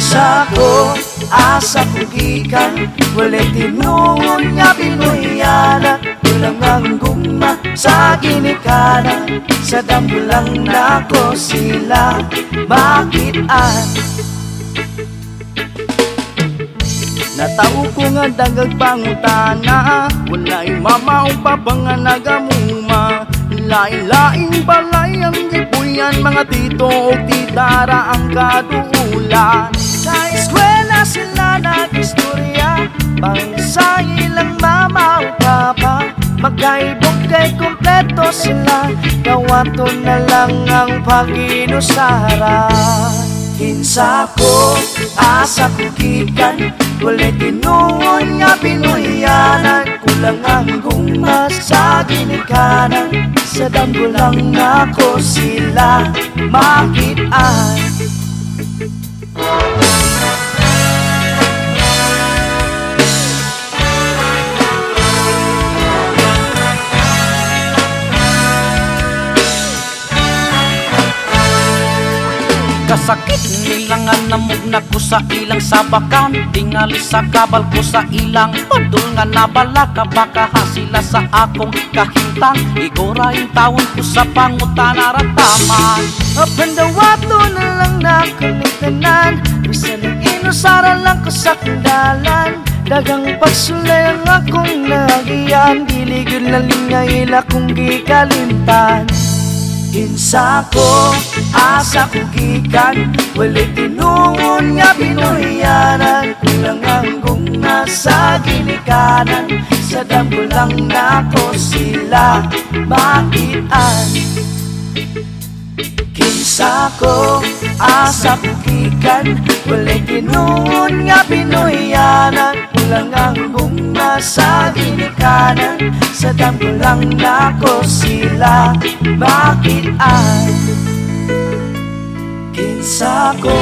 Kinsa ko, asa ko gikan, walay tinuon nga Pinoyana. Kulang ang guma sa ginikanan, sa dambulang nako sila. Bakit natao ko nga dagag pangutana, walay mamaong pabangan nagamuma. Lain-laing balay ang gipuyan, mga tito o titara ang kaduulan. Sa eskwela sila nag-istorya, pang sa ilang mamaw papa. Magkaibog kay kompleto sila, gawato na lang ang paginusara. Kinsa ko, asa ko gikan, walay tinuon nga Pinoyanan. Kulang ang guma sa ginikanan, sa dambulang nako sila. Bakit kasakit nilangan namog na ko sa ilang sabakan, tingali sa kabal ko sa ilang padul nga nabala ka baka hasila sa akong kahintang. Igora yung tawon ko sa pangutana rataman, apandawato na lang nakalitanan. Bisa ng inusara lang ko sa kandalan, dagang pagsulay ang akong nagiyan. Diligod na lingay ila kong gikalimtan. Kinsa ko, asa ko gikan, walay tinuon nga Pinoyanan. Kulang ang guma sa ginikanan, sa dambulang nako sila. Bakit kinsa ko, asa ko gikan, walay tinuon nga Pinoyanan. Kulang ang guma sa ginikanan, sa dambulang nako sila. Bakit kinsa ko,